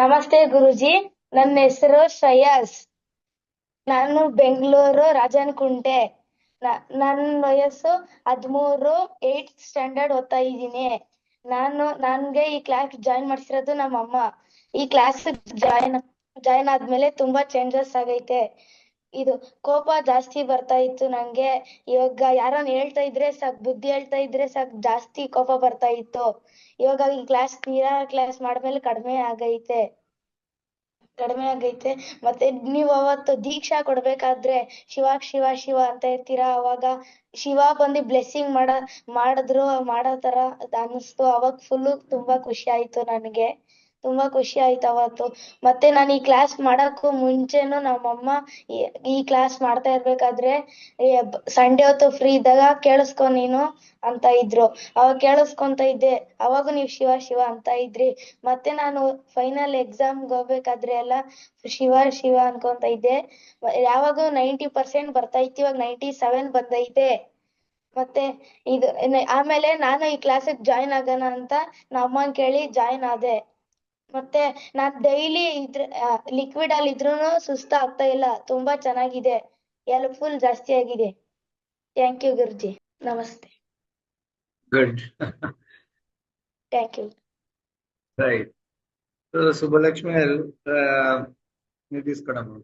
ನಮಸ್ತೆ ಗುರೂಜಿ, ನನ್ನ ಹೆಸರು ಶ್ರೇಯಸ್. ನಾನು ಬೆಂಗಳೂರು ರಾಜನಕುಂಟೆ. ನನ್ನ ವಯಸ್ಸು 13, 8th ಸ್ಟ್ಯಾಂಡರ್ಡ್ ಓದ್ತಾ ಇದ್ದೀನಿ. ನನ್ಗೆ ಈ ಕ್ಲಾಸ್ ಜಾಯಿನ್ ಮಾಡಿಸಿರೋದು ನಮ್ಮಮ್ಮ. ಈ ಕ್ಲಾಸ್ ಜಾಯಿನ್ ಆದ್ಮೇಲೆ ತುಂಬಾ ಚೇಂಜಸ್ ಆಗೈತೆ. ಇದು ಕೋಪ ಜಾಸ್ತಿ ಬರ್ತಾ ಇತ್ತು ನಂಗೆ. ಇವಾಗ ಯಾರನ್ನ ಹೇಳ್ತಾ ಇದ್ರೆ ಸಾಕ್, ಬುದ್ಧಿ ಹೇಳ್ತಾ ಇದ್ರೆ ಸಾಕ್, ಜಾಸ್ತಿ ಕೋಪ ಬರ್ತಾ ಇತ್ತು. ಇವಾಗ ಈ ಕ್ಲಾಸ್ ಮಾಡ್ಮೇಲೆ ಕಡಿಮೆ ಆಗೈತೆ. ಮತ್ತೆ ನೀವು ಅವತ್ತು ದೀಕ್ಷಾ ಕೊಡ್ಬೇಕಾದ್ರೆ ಶಿವ ಶಿವ ಶಿವ ಅಂತ ಇರ್ತೀರಾ, ಅವಾಗ ಶಿವ ಬಂದು ಬ್ಲೆಸ್ಸಿಂಗ್ ಮಾಡೋ ತರ ಅನಿಸ್ತು. ಅವಾಗ ಫುಲ್ ತುಂಬಾ ಖುಷಿ ಆಯ್ತು ನನಗೆ. ತುಂಬಾ ಖುಷಿ ಆಯ್ತು ಅವತ್ತು. ಮತ್ತೆ ನಾನು ಈ ಕ್ಲಾಸ್ ಮಾಡಕ್ಕೂ ಮುಂಚೆನು ನಮ್ಮಮ್ಮ ಈ ಕ್ಲಾಸ್ ಮಾಡ್ತಾ ಇರ್ಬೇಕಾದ್ರೆ ಸಂಡೆ ಹೊತ್ತು ಫ್ರೀ ಇದ್ದಾಗ ಕೇಳಿಸ್ಕೊ ನೀನು ಅಂತ ಇದ್ರು. ಅವಾಗ ಕೇಳಿಸ್ಕೊಂತ ಇದ್ದೆ. ಅವಾಗ ನೀವು ಶಿವ ಶಿವ ಅಂತ ಇದ್ರಿ. ಮತ್ತೆ ನಾನು ಫೈನಲ್ ಎಕ್ಸಾಮ್ಗೆ ಹೋಗ್ಬೇಕಾದ್ರೆ ಎಲ್ಲ ಶಿವ ಶಿವ ಅನ್ಕೊಂತ ಇದ್ದೆ. ಯಾವಾಗ 90% ಬರ್ತಾ ಇತ್ತು, ಇವಾಗ 97 ಬಂದೈತೆ. ಮತ್ತೆ ಆಮೇಲೆ ನಾನು ಈ ಕ್ಲಾಸಿಗೆ ಜಾಯಿನ್ ಆಗೋಣ ಅಂತ ನಮ್ಮನ್ ಕೇಳಿ ಜಾಯಿನ್ ಆದೆ. ಮತ್ತೆ ನಾನ್ ಡೈಲಿ ಲಿಕ್ವಿಡ್ ಅಲ್ಲಿ ಇದ್ರೂನು ಸುಸ್ತ ಆಗ್ತಾ ಇಲ್ಲ. ತುಂಬಾ ಚೆನ್ನಾಗಿದೆ, ಹೆಲ್ಪ್ಫುಲ್ ಜಾಸ್ತಿ ಆಗಿದೆ. Thank you guruji. ನಮಸ್ತೆ. Good. Thank you. Right. So, Subbalakshmi, you తీసుకున్నాము.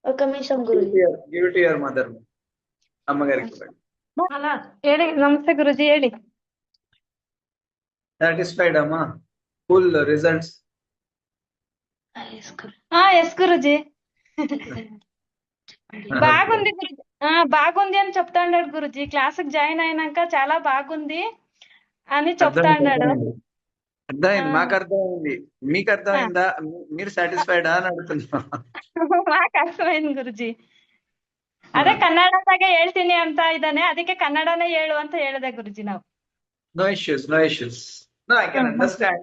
ఒక నిమిషం Guruji. Give it to your mother. ಅಮ್ಮಗಾರಿಗೆ ಕೊಡಿ. ಅಲ್ಲ ಹೇಳಿ. ನಮಸ್ತೆ ಗುರುಜಿ, ಹೇಳಿ. Satisfied ಅಮ್ಮ? Full results. ఎస్ గురుజీ. బాగుంది గురుజీ. బాగుంది అని చెప్తా అన్నాడు గురుజీ. క్లాస్ జాయిన్ అయినాక చాలా బాగుంది అని చెప్తా అన్నాడు. అర్థమైంది, మాకు అర్థమైంది. మీకు అర్థమైందా? మీరు సాటిస్ఫైడా అని అడుగుతున్నా. ಮಾಕ್ ಅರ್ಥమైంది ಗುರುಜಿ. ಅದೇ ಕನ್ನಡದಾಗೆ ಹೇಳ್ತೀನಿ ಅಂತ ಇದ್ದಾನೆ, ಅದಕ್ಕೆ ಕನ್ನಡನೇ ಹೇಳು ಅಂತ ಹೇಳಿದೆ ಗುರುಜಿ ನಾವು. No issues. No, I can understand.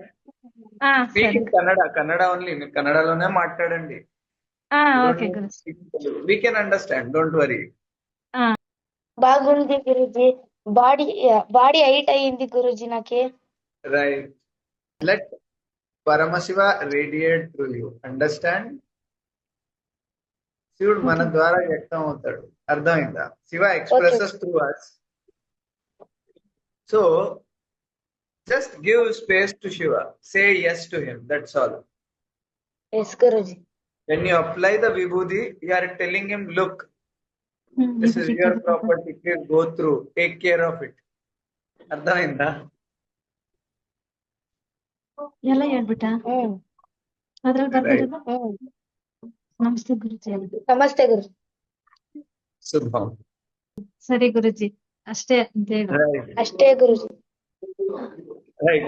Speak in Kannada only. మీరు కన్నడలోనే మాట్లాడండి. Okay Guruji. We can understand, don't worry. బాగుంది గురుజీ. బాడీ హైట్ అయ్యింది గురుజీ నాకి. Right. Let Paramashiva radiate through you. Understand? శివుడు మన ద్వారా వ్యక్తం అవుతాడు. అర్థమైందా? Shiva expresses through us. So just give space to Shiva. Say yes to him. That's all. Yes Guruji. When you apply the vibhuti, you are telling him, look, this is your property. Please go through. Take care of it. ಅರ್ಥమైందా? ಎಲ್ಲ ಹೇಳ್ಬಿಟ್ಟ ಅದ್ರಲ್ಲಿ ಬರ್ತಿರೋದು. ನಮಸ್ತೆ ಗುರುಜಿ. ನಮಸ್ತೆ ಗುರುಜಿ. ಶುಭಂ. ಸರಿ ಗುರುಜಿ, ಅಷ್ಟೇ ಅಂತ ಹೇಳಿ. ಅಷ್ಟೇ ಗುರುಜಿ. Right.